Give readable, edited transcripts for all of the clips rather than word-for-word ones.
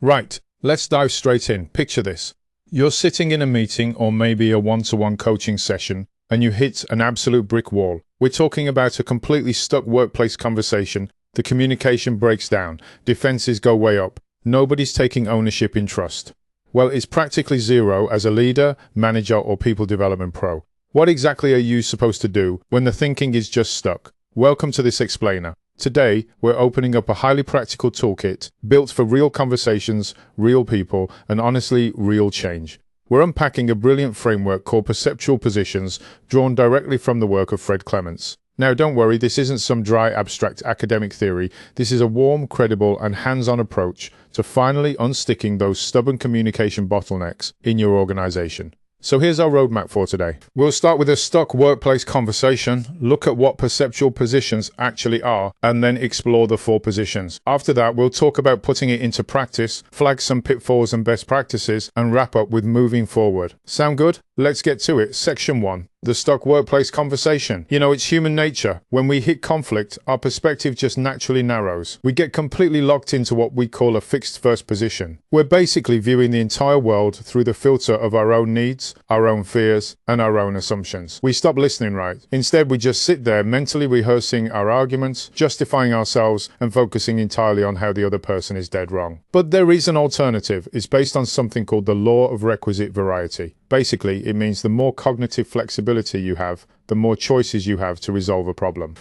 Right, let's dive straight in. Picture this. You're sitting in a meeting or maybe a one-to-one coaching session and you hit an absolute brick wall. We're talking about a completely stuck workplace conversation. The communication breaks down, defenses go way up, nobody's taking ownership in trust. Well, it's practically zero as a leader, manager, or people development pro. What exactly are you supposed to do when the thinking is just stuck? Welcome to this explainer. Today, we're opening up a highly practical toolkit built for real conversations, real people, and honestly, real change. We're unpacking a brilliant framework called Perceptual Positions, drawn directly from the work of Fred Clements. Now, don't worry, this isn't some dry, abstract academic theory. This is a warm, credible, and hands-on approach to finally unsticking those stubborn communication bottlenecks in your organization. So here's our roadmap for today. We'll start with a stuck workplace conversation, look at what perceptual positions actually are, and then explore the 4 positions. After that, we'll talk about putting it into practice, flag some pitfalls and best practices, and wrap up with moving forward. Sound good? Let's get to it. Section 1. The stuck workplace conversation. You know, it's human nature. When we hit conflict, our perspective just naturally narrows. We get completely locked into what we call a fixed first position. We're basically viewing the entire world through the filter of our own needs, our own fears, and our own assumptions. We stop listening, right? Instead, we just sit there mentally rehearsing our arguments, justifying ourselves, and focusing entirely on how the other person is dead wrong. But there is an alternative. It's based on something called the law of requisite variety. Basically, it means the more cognitive flexibility you have, the more choices you have to resolve a problem.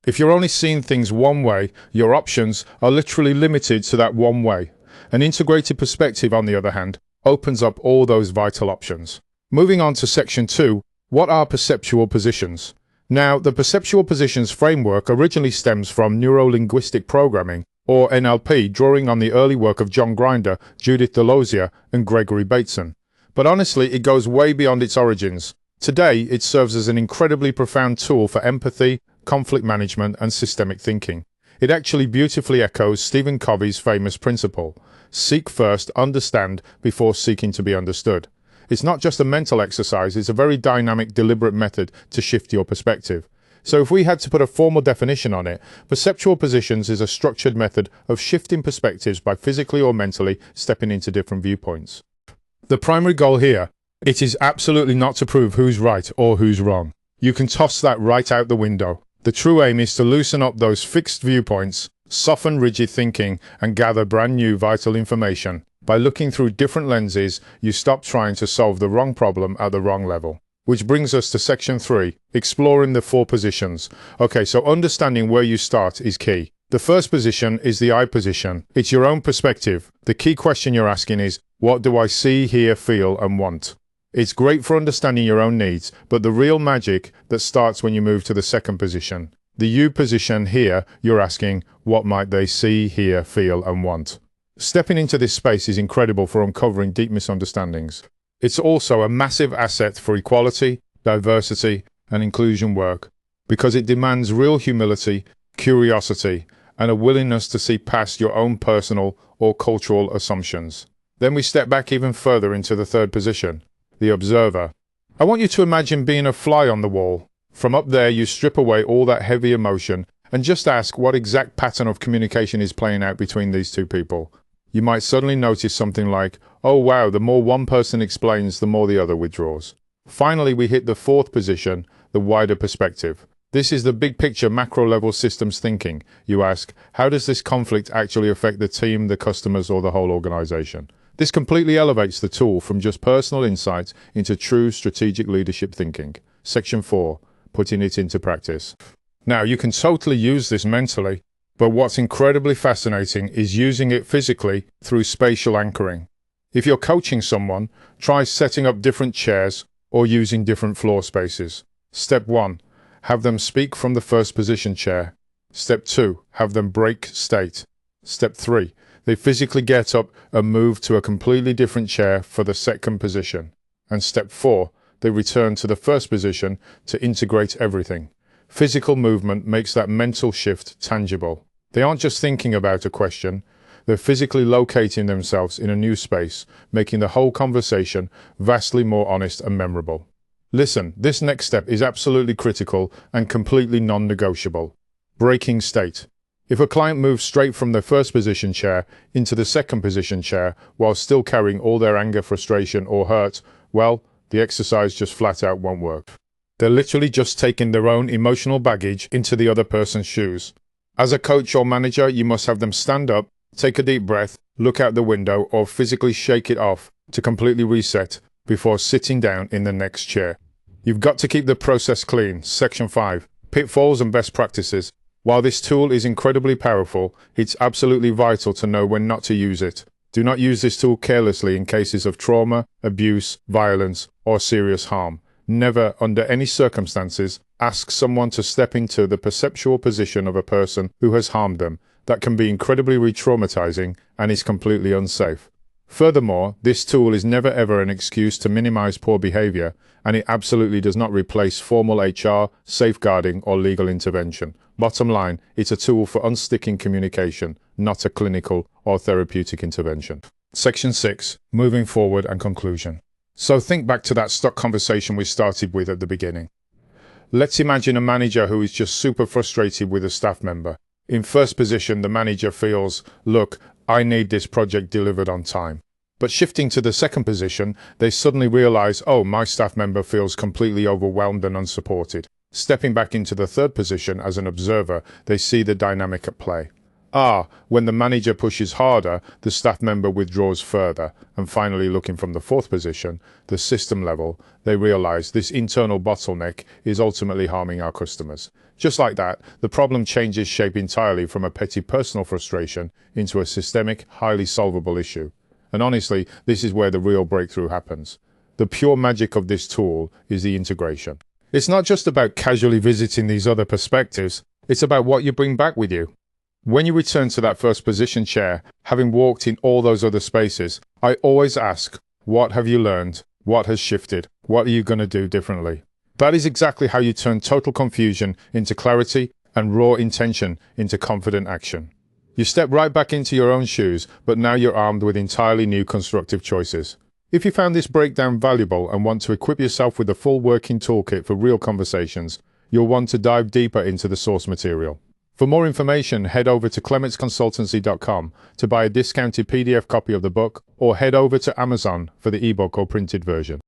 If you're only seeing things one way, your options are literally limited to that one way. An integrated perspective, on the other hand, opens up all those vital options. Moving on to section 2, what are perceptual positions? Now, the perceptual positions framework originally stems from neuro-linguistic programming, or NLP, drawing on the early work of John Grinder, Judith Delosier, and Gregory Bateson. But honestly, it goes way beyond its origins. Today, it serves as an incredibly profound tool for empathy, conflict management, and systemic thinking. It actually beautifully echoes Stephen Covey's famous principle: seek first, understand, before seeking to be understood. It's not just a mental exercise, it's a very dynamic, deliberate method to shift your perspective. So if we had to put a formal definition on it, perceptual positions is a structured method of shifting perspectives by physically or mentally stepping into different viewpoints. The primary goal here, it is absolutely not to prove who's right or who's wrong. You can toss that right out the window. The true aim is to loosen up those fixed viewpoints, soften rigid thinking, and gather brand new vital information. By looking through different lenses, you stop trying to solve the wrong problem at the wrong level. Which brings us to section 3, exploring the 4 positions. Okay, so understanding where you start is key. The first position is the I position. It's your own perspective. The key question you're asking is, what do I see, hear, feel, and want? It's great for understanding your own needs, but the real magic that starts when you move to the second position. The you position here, you're asking, what might they see, hear, feel, and want? Stepping into this space is incredible for uncovering deep misunderstandings. It's also a massive asset for equality, diversity, and inclusion work, because it demands real humility, curiosity, and a willingness to see past your own personal or cultural assumptions. Then we step back even further into the third position, the observer. I want you to imagine being a fly on the wall. From up there, you strip away all that heavy emotion and just ask what exact pattern of communication is playing out between these two people. You might suddenly notice something like, oh wow, the more one person explains, the more the other withdraws. Finally, we hit the 4th position, the wider perspective. This is the big picture, macro level systems thinking. You ask, how does this conflict actually affect the team, the customers, or the whole organization? This completely elevates the tool from just personal insights into true strategic leadership thinking. Section 4, putting it into practice. Now, you can totally use this mentally, but what's incredibly fascinating is using it physically through spatial anchoring. If you're coaching someone, try setting up different chairs or using different floor spaces. Step 1, have them speak from the first position chair. Step 2, have them break state. Step 3, they physically get up and move to a completely different chair for the second position. And step 4, they return to the first position to integrate everything. Physical movement makes that mental shift tangible. They aren't just thinking about a question, they're physically locating themselves in a new space, making the whole conversation vastly more honest and memorable. Listen, this next step is absolutely critical and completely non-negotiable. Breaking state. If a client moves straight from their first position chair into the second position chair while still carrying all their anger, frustration, or hurt, well, the exercise just flat out won't work. They're literally just taking their own emotional baggage into the other person's shoes. As a coach or manager, you must have them stand up, take a deep breath, look out the window, or physically shake it off to completely reset before sitting down in the next chair. You've got to keep the process clean. Section 5. Pitfalls and best practices. While this tool is incredibly powerful, it's absolutely vital to know when not to use it. Do not use this tool carelessly in cases of trauma, abuse, violence, or serious harm. Never, under any circumstances, ask someone to step into the perceptual position of a person who has harmed them. That can be incredibly re-traumatizing and is completely unsafe. Furthermore, this tool is never ever an excuse to minimize poor behavior, and it absolutely does not replace formal HR, safeguarding, or legal intervention. Bottom line, it's a tool for unsticking communication, not a clinical or therapeutic intervention. Section 6. Moving forward and conclusion. So think back to that stuck conversation we started with at the beginning. Let's imagine a manager who is just super frustrated with a staff member. In first position, the manager feels, look, I need this project delivered on time. But shifting to the second position, they suddenly realize, oh, my staff member feels completely overwhelmed and unsupported. Stepping back into the third position as an observer, they see the dynamic at play. When the manager pushes harder, the staff member withdraws further. And finally, looking from the fourth position, the system level, they realize this internal bottleneck is ultimately harming our customers. Just like that, the problem changes shape entirely from a petty personal frustration into a systemic, highly solvable issue. And honestly, this is where the real breakthrough happens. The pure magic of this tool is the integration. It's not just about casually visiting these other perspectives, it's about what you bring back with you. When you return to that first position chair, having walked in all those other spaces, I always ask, what have you learned? What has shifted? What are you going to do differently? That is exactly how you turn total confusion into clarity and raw intention into confident action. You step right back into your own shoes, but now you're armed with entirely new constructive choices. If you found this breakdown valuable and want to equip yourself with the full working toolkit for real conversations, you'll want to dive deeper into the source material. For more information, head over to clementsconsultancy.com to buy a discounted PDF copy of the book, or head over to Amazon for the ebook or printed version.